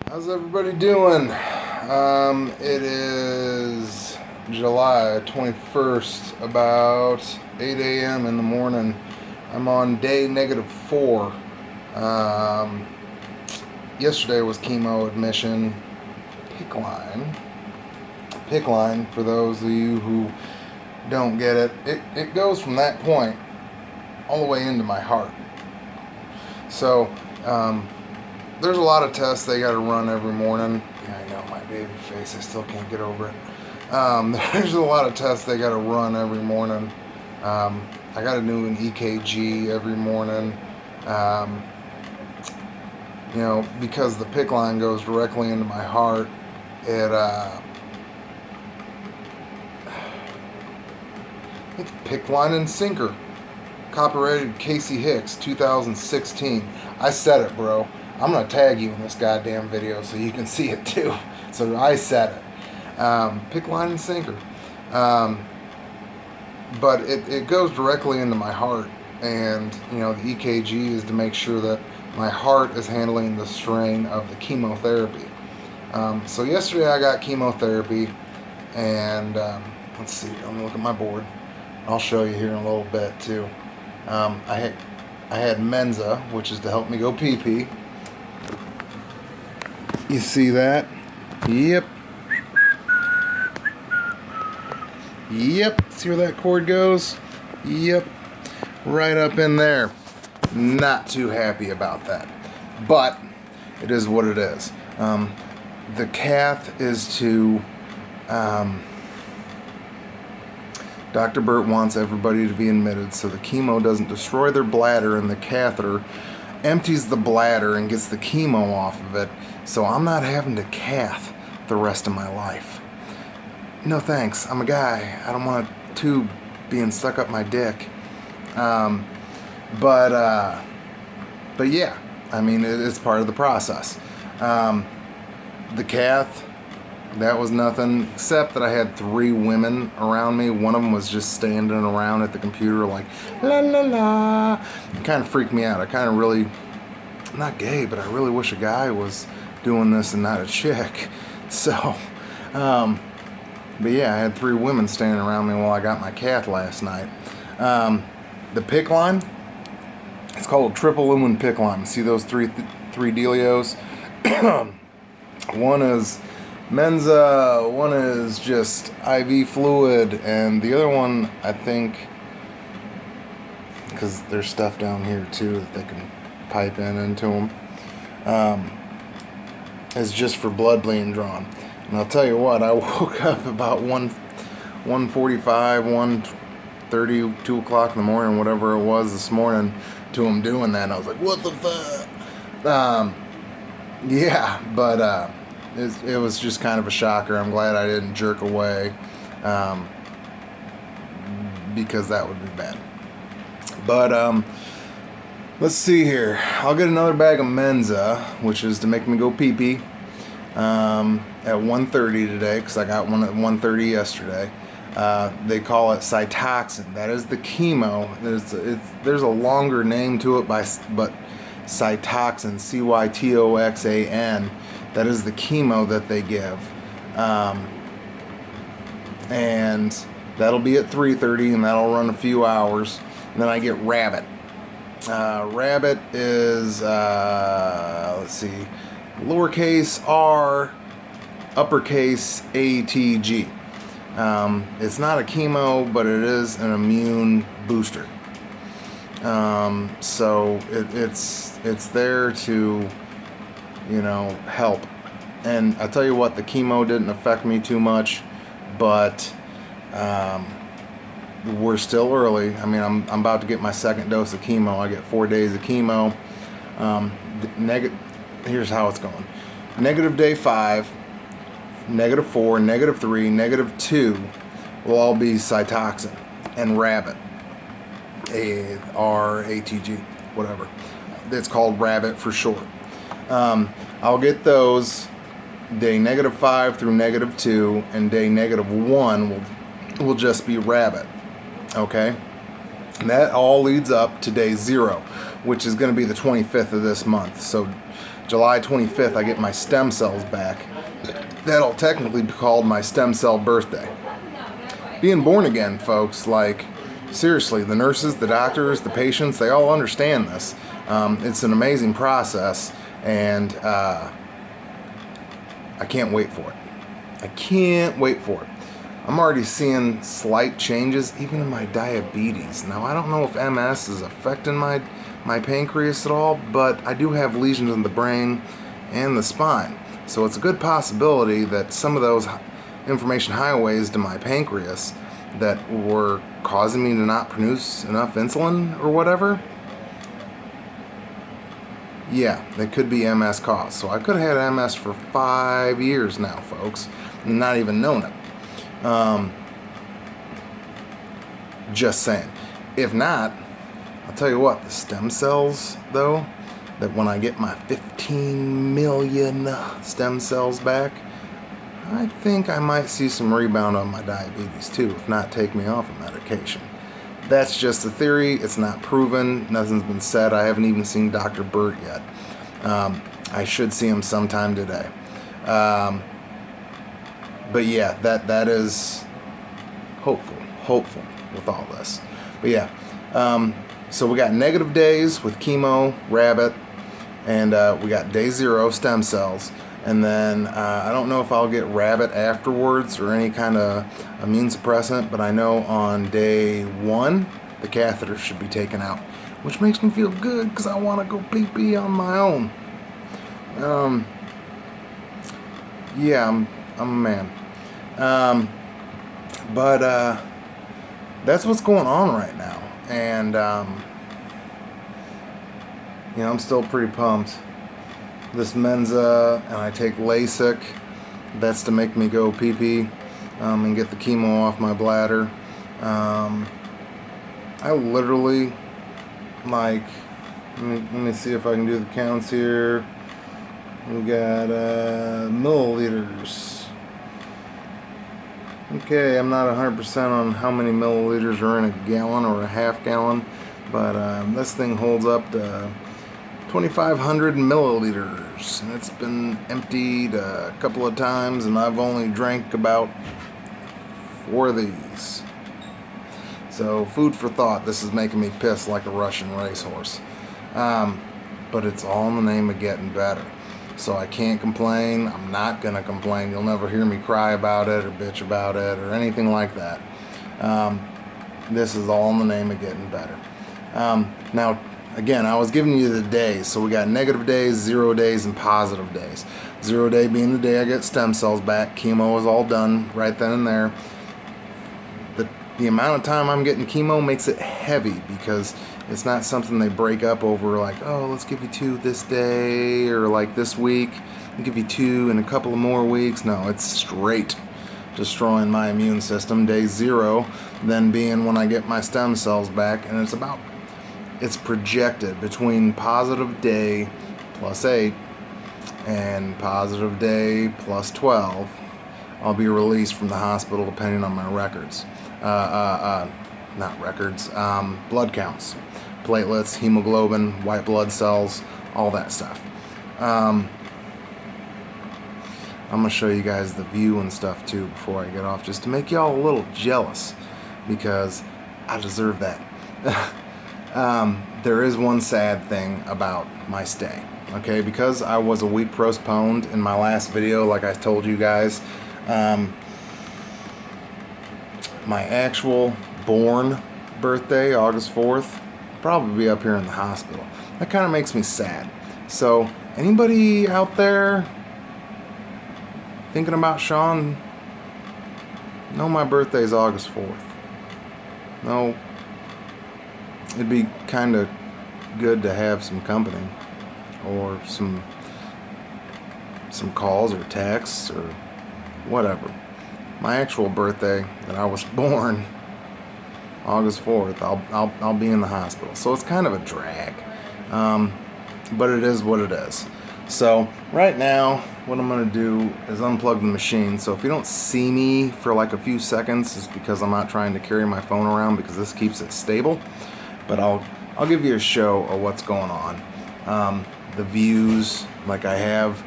How's everybody doing? It is July 21st, about 8 a.m. in the morning. I'm on day -4. Um, Yesterday was chemo admission. Pick line. Pick line, for those of you who don't get it, it goes from that point all the way into my heart. So, there's a lot of tests they got to run every morning. Yeah, I know, my baby face, I still can't get over it. There's a lot of tests they got to run every morning. I got to do an EKG every morning. Um, because the PICC line goes directly into my heart, it's PICC line and sinker. Copyrighted Casey Hicks, 2016. I said it, bro. I'm going to tag you in this goddamn video so you can see it too. So I said it. PICC line and sinker. But it goes directly into my heart. And, the EKG is to make sure that my heart is handling the strain of the chemotherapy. So yesterday I got chemotherapy. And let's see. I'm going to look at my board. I'll show you here in a little bit too. I had Menza, which is to help me go pee-pee. You see that? Yep. See where that cord goes? Yep. Right up in there. Not too happy about that. But it is what it is. The cath is to... Dr. Burt wants everybody to be admitted so the chemo doesn't destroy their bladder, and the catheter empties the bladder and gets the chemo off of it, so I'm not having to cath the rest of my life. No thanks. I'm a guy. I don't want a tube being stuck up my dick. But yeah, I mean, it's part of the process. The cath, that was nothing, except that I had 3 women around me. One of them was just standing around at the computer like, la la la. It kind of freaked me out. I kind of really, I'm not gay, but I really wish a guy was doing this and not a chick. So, but yeah, I had 3 women standing around me while I got my cath last night. The PICC line, it's called a triple lumen PICC line. See those three dealios? One is Menza, one is just IV fluid, and the other one, I think, because there's stuff down here too that they can pipe into them, is just for blood being drawn. And I'll tell you what, I woke up about 1:45, 1:30, 2 o'clock in the morning, whatever it was this morning, to them doing that, and I was like, what the fuck? Yeah, but it was just kind of a shocker. I'm glad I didn't jerk away, because that would be bad. But let's see here. I'll get another bag of Menza, which is to make me go pee-pee, at 1:30 today, because I got one at 1:30 yesterday. They call it Cytoxan. That is the chemo. There's a longer name to it, but Cytoxan, Cytoxan. That is the chemo that they give. And that'll be at 3:30, and that'll run a few hours. And then I get Rabbit. Rabbit is, let's see, lowercase r, uppercase ATG. It's not a chemo, but it is an immune booster. So it's there to, help. And I tell you what, the chemo didn't affect me too much, but we're still early. I mean, I'm about to get my second dose of chemo. I get 4 days of chemo. Here's how it's going. Negative day 5, -4, -3, -2 will all be Cytoxan and Rabbit, ATG, whatever. It's called Rabbit for short. I'll get those day -5 through -2, and day -1 will just be Rabbit. Okay? And that all leads up to day 0, which is going to be the 25th of this month. So July 25th, I get my stem cells back. That'll technically be called my stem cell birthday. Being born again, folks, like, seriously, the nurses, the doctors, the patients, they all understand this. It's an amazing process, and I can't wait for it. I can't wait for it. I'm already seeing slight changes, even in my diabetes. Now, I don't know if MS is affecting my pancreas at all, but I do have lesions in the brain and the spine. So it's a good possibility that some of those information highways to my pancreas that were causing me to not produce enough insulin or whatever, yeah, they could be MS caused. So I could have had MS for 5 years now, folks, and not even known it. Just saying. If not, I'll tell you what, the stem cells, though, that when I get my 15 million stem cells back, I think I might see some rebound on my diabetes too, if not take me off of medication. That's just a theory. It's not proven. Nothing's been said. I haven't even seen Dr. Burt yet. I should see him sometime today. But yeah, that is hopeful with all this. But yeah, so we got negative days with chemo, rabbit, and we got day 0 stem cells. And then I don't know if I'll get rabbit afterwards or any kind of immune suppressant, but I know on day 1 the catheter should be taken out, which makes me feel good because I want to go pee-pee on my own. Yeah, I'm a man. But that's what's going on right now, and you know, I'm still pretty pumped. This Menza, and I take LASIK. That's to make me go pee-pee and get the chemo off my bladder. I literally, like, let me see if I can do the counts here. We got milliliters. Okay, I'm not 100% on how many milliliters are in a gallon or a half gallon, but this thing holds up to 2,500 milliliters, and it's been emptied a couple of times, and I've only drank about 4 of these. So, food for thought. This is making me piss like a Russian racehorse. But it's all in the name of getting better. So I can't complain. I'm not going to complain. You'll never hear me cry about it or bitch about it or anything like that. This is all in the name of getting better. Now, again, I was giving you the days. So we got negative days, 0 days, and positive days. 0 day being the day I get stem cells back. Chemo is all done right then and there. The amount of time I'm getting chemo makes it heavy because it's not something they break up over like, oh, let's give you 2 this day or like this week. We'll give you 2 in a couple of more weeks. No, it's straight destroying my immune system. Day 0 then being when I get my stem cells back, and it's projected between positive day plus 8 and positive day plus 12. I'll be released from the hospital depending on my records. Blood counts, platelets, hemoglobin, white blood cells, all that stuff. I'm gonna show you guys the view and stuff too before I get off, just to make y'all a little jealous, because I deserve that. There is one sad thing about my stay, okay? Because I was a week postponed in my last video, like I told you guys, my actual born birthday, August 4th, I'll probably be up here in the hospital. That kind of makes me sad. So, anybody out there thinking about Sean? No, my birthday's August 4th. No, it'd be kind of good to have some company, or some calls or texts or whatever. My actual birthday that I was born, August 4th, I'll be in the hospital. So it's kind of a drag, but it is what it is. So right now, what I'm gonna do is unplug the machine. So if you don't see me for like a few seconds, it's because I'm not trying to carry my phone around, because this keeps it stable. But I'll give you a show of what's going on, the views, like I have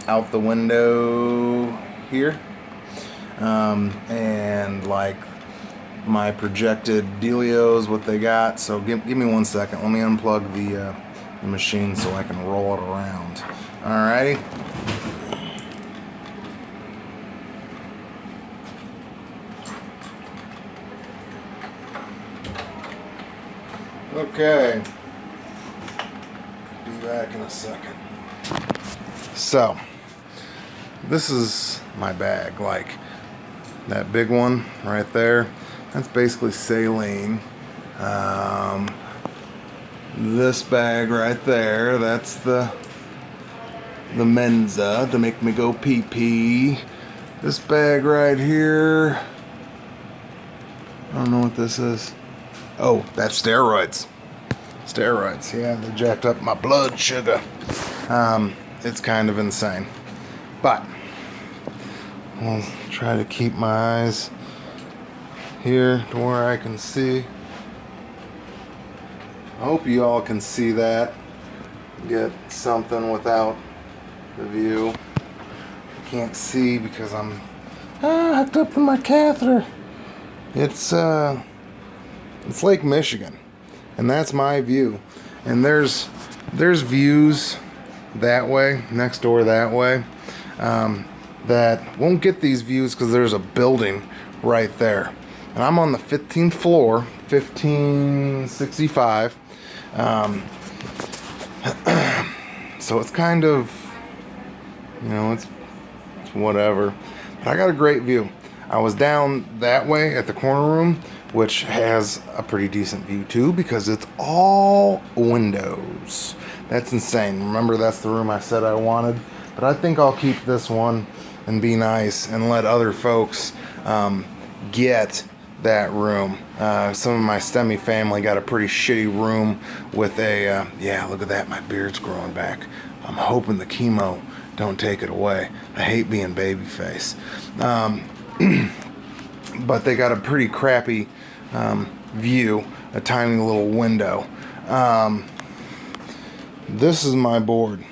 out the window here, and like my projected dealios, what they got. So give me 1 second. Let me unplug the machine so I can roll it around. Alrighty. Okay. Be back in a second. So, this is my bag, like that big one right there. That's basically saline. This bag right there, that's the Menza to make me go pee pee. This bag right here, I don't know what this is. Oh, that's steroids. Steroids, yeah, they jacked up my blood sugar. It's kind of insane. But I'll try to keep my eyes here to where I can see. I hope you all can see that. Get something without the view. I can't see because I'm hooked up to my catheter. It's Lake Michigan, and that's my view. And there's views that way, next door that way, that won't get these views because there's a building right there. And I'm on the 15th floor, 1565. So it's kind of, it's whatever. But I got a great view. I was down that way at the corner room, which has a pretty decent view too, because it's all windows. That's insane. Remember, that's the room I said I wanted. But I think I'll keep this one and be nice and let other folks get that room. Some of my STEMI family got a pretty shitty room with a, yeah, look at that, my beard's growing back. I'm hoping the chemo don't take it away. I hate being babyface. But they got a pretty crappy view, a tiny little window. This is my board.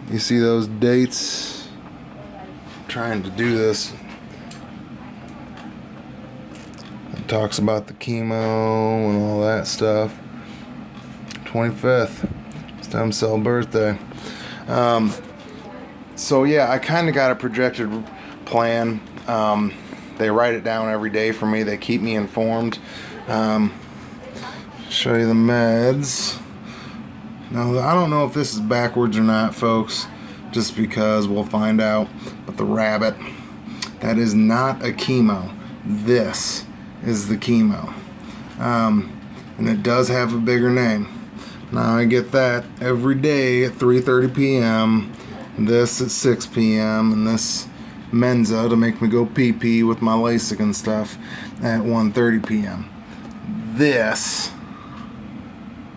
You see those dates? I'm trying to do this. It talks about the chemo and all that stuff. 25th, stem cell birthday. So yeah, I kind of got a projected plan. They write it down every day for me. They keep me informed. Show you the meds. Now, I don't know if this is backwards or not, folks, just because we'll find out. But the rabbit, that is not a chemo. This is the chemo. And it does have a bigger name. Now, I get that every day at 3:30 p.m., this at 6 p.m., and this Menza to make me go pee-pee with my LASIK and stuff at 1:30 p.m.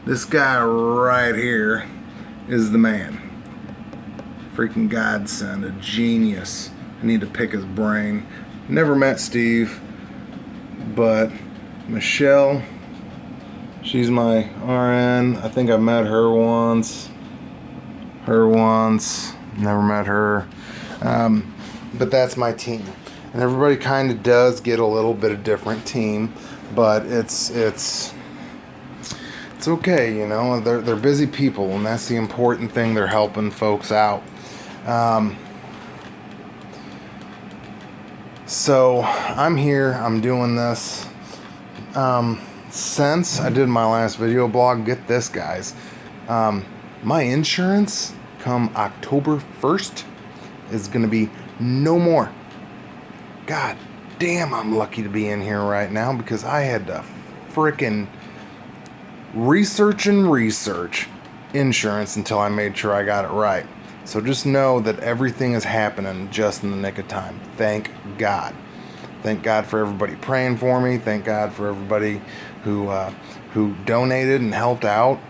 This guy right here is the man. Freaking godsend, a genius. I need to pick his brain. Never met Steve, but Michelle, she's my RN. I think I've met her once. Never met her. But that's my team. And everybody kind of does get a little bit of different team, but it's okay, They're busy people, and that's the important thing. They're helping folks out. So I'm here. I'm doing this. Since I did my last video blog, get this, guys. My insurance come October 1st is going to be no more. God damn, I'm lucky to be in here right now, because I had to frickin' research insurance until I made sure I got it right. So just know that everything is happening just in the nick of time. Thank God. Thank God for everybody praying for me. Thank God for everybody who donated and helped out.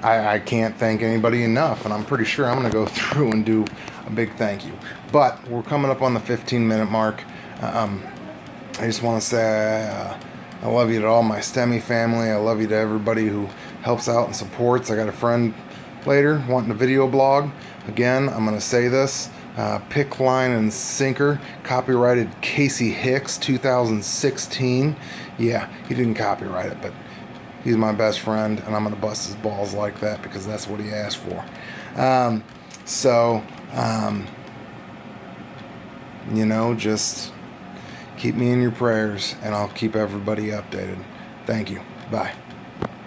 I can't thank anybody enough, and I'm pretty sure I'm going to go through and do a big thank you. But we're coming up on the 15-minute mark. I just want to say I love you to all my STEMI family. I love you to everybody who helps out and supports. I got a friend later wanting a video blog. Again, I'm going to say this. Pick, Line, and Sinker, copyrighted Casey Hicks, 2016. Yeah, he didn't copyright it, but he's my best friend, and I'm going to bust his balls like that because that's what he asked for. You know, just keep me in your prayers, and I'll keep everybody updated. Thank you. Bye.